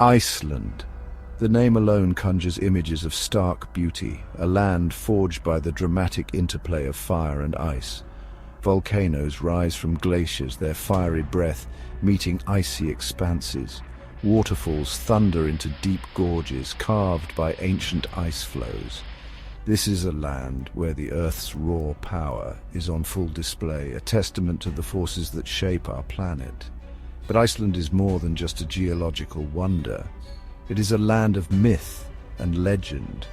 Iceland. The name alone conjures images of stark beauty, a land forged by the dramatic interplay of fire and ice. Volcanoes rise from glaciers, their fiery breath meeting icy expanses. Waterfalls thunder into deep gorges carved by ancient ice flows. This is a land where the Earth's raw power is on full display, a testament to the forces that shape our planet. But Iceland is more than just a geological wonder. It is a land of myth and legend,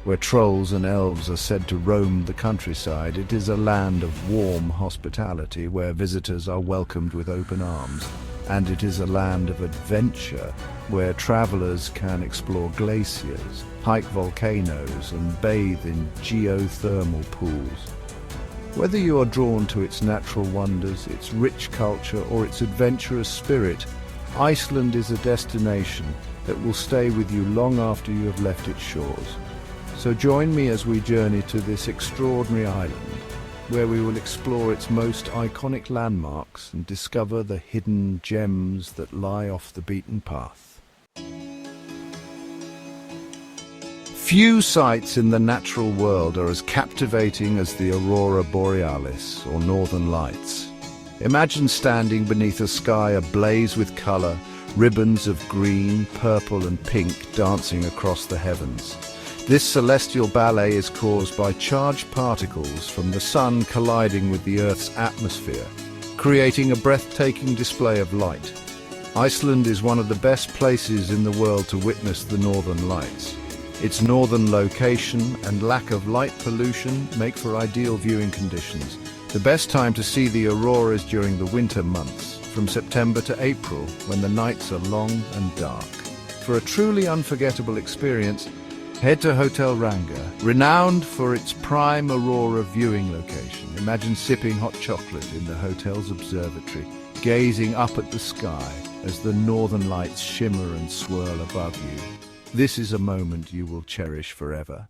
where trolls and elves are said to roam the countryside. It is a land of warm hospitality, where visitors are welcomed with open arms. And it is a land of adventure, where travelers can explore glaciers, hike volcanoes, and bathe in geothermal pools. Whether you are drawn to its natural wonders, its rich culture, or its adventurous spirit, Iceland is a destination that will stay with you long after you have left its shores. So join me as we journey to this extraordinary island, where we will explore its most iconic landmarks and discover the hidden gems that lie off the beaten path. Few sights in the natural world are as captivating as the aurora borealis, or northern lights. Imagine standing beneath a sky ablaze with color, ribbons of green, purple and pink dancing across the heavens. This celestial ballet is caused by charged particles from the sun colliding with the Earth's atmosphere, creating a breathtaking display of light. Iceland is one of the best places in the world to witness the northern lights. Its northern location and lack of light pollution make for ideal viewing conditions. The best time to see the auroras during the winter months, from September to April, when the nights are long and dark. For a truly unforgettable experience, head to Hotel Ranga, renowned for its prime aurora viewing location. Imagine sipping hot chocolate in the hotel's observatory, gazing up at the sky as the northern lights shimmer and swirl above you. This is a moment you will cherish forever.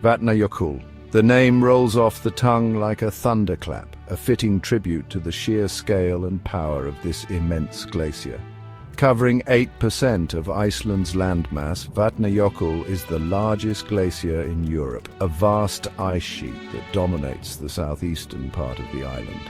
Vatnajökull. The name rolls off the tongue like a thunderclap, a fitting tribute to the sheer scale and power of this immense glacier. Covering 8% of Iceland's landmass, Vatnajökull is the largest glacier in Europe, a vast ice sheet that dominates the southeastern part of the island.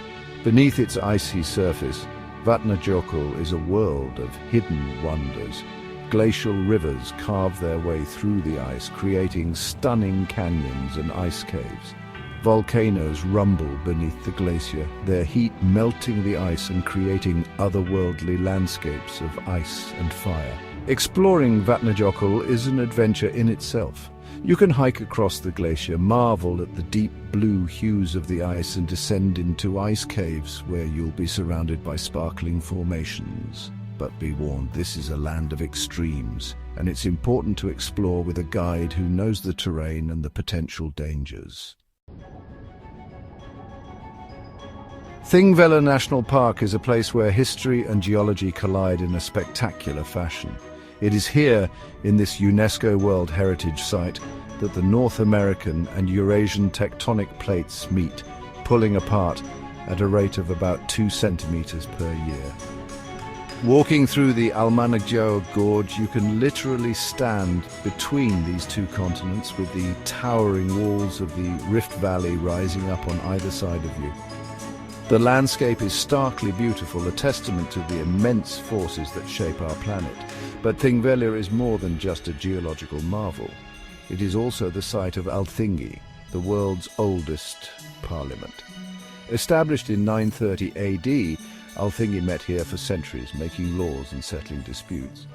Beneath its icy surface, Vatnajökull is a world of hidden wonders. Glacial rivers carve their way through the ice, creating stunning canyons and ice caves. Volcanoes rumble beneath the glacier, their heat melting the ice and creating otherworldly landscapes of ice and fire. Exploring Vatnajökull is an adventure in itself. You can hike across the glacier, marvel at the deep blue hues of the ice, and descend into ice caves where you'll be surrounded by sparkling formations. But be warned, this is a land of extremes, and it's important to explore with a guide who knows the terrain and the potential dangers. Thingvellir National Park is a place where history and geology collide in a spectacular fashion. It is here, in this UNESCO World Heritage Site, that the North American and Eurasian tectonic plates meet, pulling apart at a rate of about 2 centimeters per year. Walking through the Vatnajökull Gorge, you can literally stand between these two continents, with the towering walls of the Rift Valley rising up on either side of you. The landscape is starkly beautiful, a testament to the immense forces that shape our planet. But Thingvellir is more than just a geological marvel. It is also the site of Alþingi, the world's oldest parliament. Established in 930 AD, Alþingi met here for centuries, making laws and settling disputes.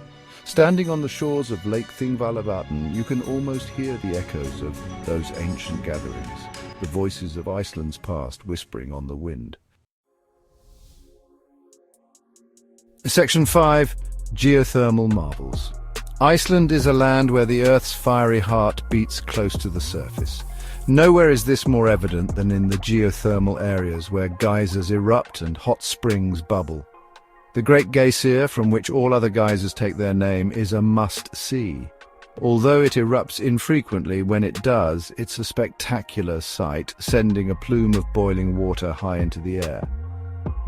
Standing on the shores of Lake Thingvallavatn, you can almost hear the echoes of those ancient gatherings, the voices of Iceland's past whispering on the wind. Section 5. Geothermal marvels. Iceland is a land where the Earth's fiery heart beats close to the surface. Nowhere is this more evident than in the geothermal areas where geysers erupt and hot springs bubble. The Great Geysir, from which all other geysers take their name, is a must-see. Although it erupts infrequently, when it does, it's a spectacular sight, sending a plume of boiling water high into the air.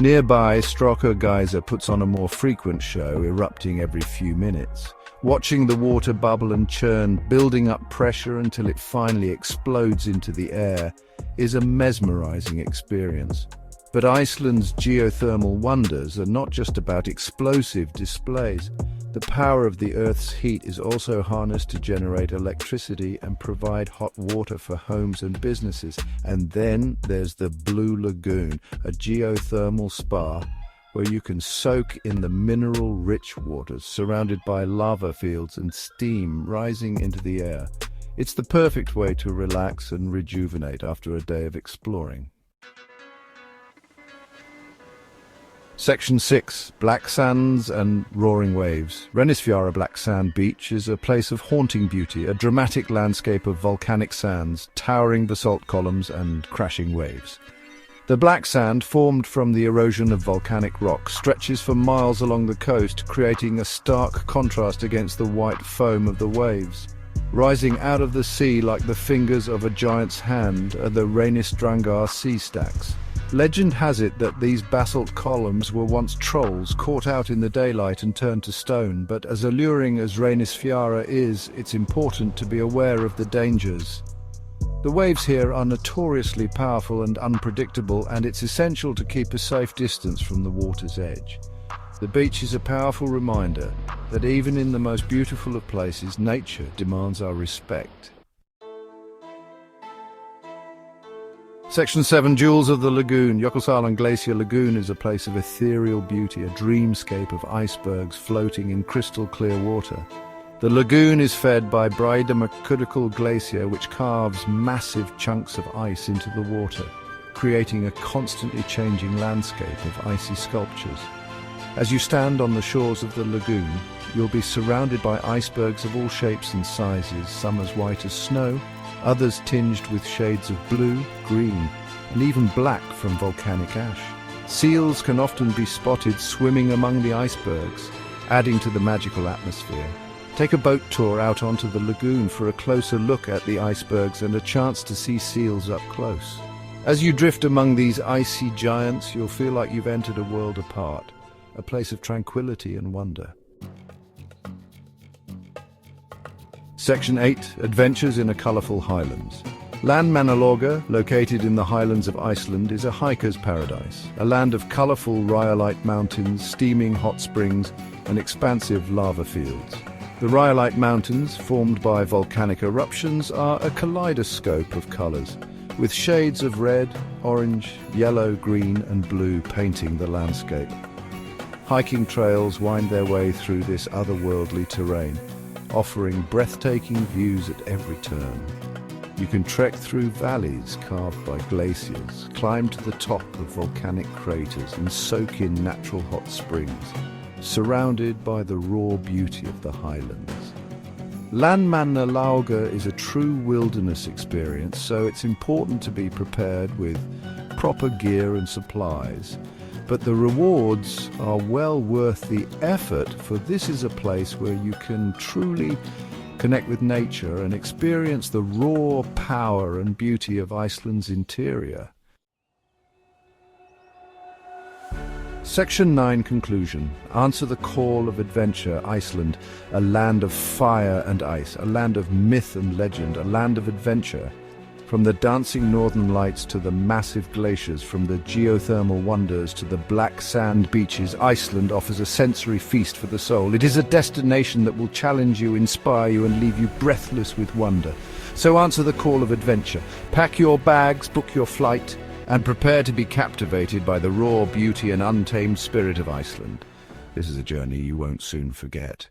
Nearby, Great Geysir puts on a more frequent show, erupting every few minutes. Watching the water bubble and churn, building up pressure until it finally explodes into the air, is a mesmerizing experience. But Iceland's geothermal wonders are not just about explosive displays. The power of the Earth's heat is also harnessed to generate electricity and provide hot water for homes and businesses. And then there's the Blue Lagoon, a geothermal spa where you can soak in the mineral-rich waters surrounded by lava fields and steam rising into the air. It's the perfect way to relax and rejuvenate after a day of exploring. Section 6. Black Sands and Roaring Waves. Reynisfjara Black Sand Beach is a place of haunting beauty, a dramatic landscape of volcanic sands, towering basalt columns and crashing waves. The black sand, formed from the erosion of volcanic rock, stretches for miles along the coast, creating a stark contrast against the white foam of the waves. Rising out of the sea like the fingers of a giant's hand are the Reynisdrangar sea stacks. Legend has it that these basalt columns were once trolls caught out in the daylight and turned to stone, but as alluring as Reynisfjara is, it's important to be aware of the dangers. The waves here are notoriously powerful and unpredictable, and it's essential to keep a safe distance from the water's edge. The beach is a powerful reminder that even in the most beautiful of places, nature demands our respect. Section 7. Jewels of the Lagoon. Jökulsárlón Glacier Lagoon is a place of ethereal beauty, a dreamscape of icebergs floating in crystal clear water. The lagoon is fed by Vatnajökull glacier, which carves massive chunks of ice into the water, creating a constantly changing landscape of icy sculptures. As you stand on the shores of the lagoon, you'll be surrounded by icebergs of all shapes and sizes, some as white as snow, others tinged with shades of blue, green, and even black from volcanic ash. Seals can often be spotted swimming among the icebergs, adding to the magical atmosphere. Take a boat tour out onto the lagoon for a closer look at the icebergs and a chance to see seals up close. As you drift among these icy giants, you'll feel like you've entered a world apart, a place of tranquility and wonder. Section 8. Adventures in a colourful highlands. Landmannalaugar, located in the highlands of Iceland, is a hiker's paradise, a land of colourful rhyolite mountains, steaming hot springs, and expansive lava fields. The rhyolite mountains, formed by volcanic eruptions, are a kaleidoscope of colours, with shades of red, orange, yellow, green, and blue painting the landscape. Hiking trails wind their way through this otherworldly terrain, offering breathtaking views at every turn. You can trek through valleys carved by glaciers, climb to the top of volcanic craters, and soak in natural hot springs, surrounded by the raw beauty of the highlands. Landmannalaugar is a true wilderness experience, so it's important to be prepared with proper gear and supplies. But the rewards are well worth the effort, for this is a place where you can truly connect with nature and experience the raw power and beauty of Iceland's interior. Section 9. Conclusion. Answer the call of adventure. Iceland, a land of fire and ice, a land of myth and legend, a land of adventure. From the dancing northern lights to the massive glaciers, from the geothermal wonders to the black sand beaches, Iceland offers a sensory feast for the soul. It is a destination that will challenge you, inspire you, and leave you breathless with wonder. So answer the call of adventure. Pack your bags, book your flight, and prepare to be captivated by the raw beauty and untamed spirit of Iceland. This is a journey you won't soon forget.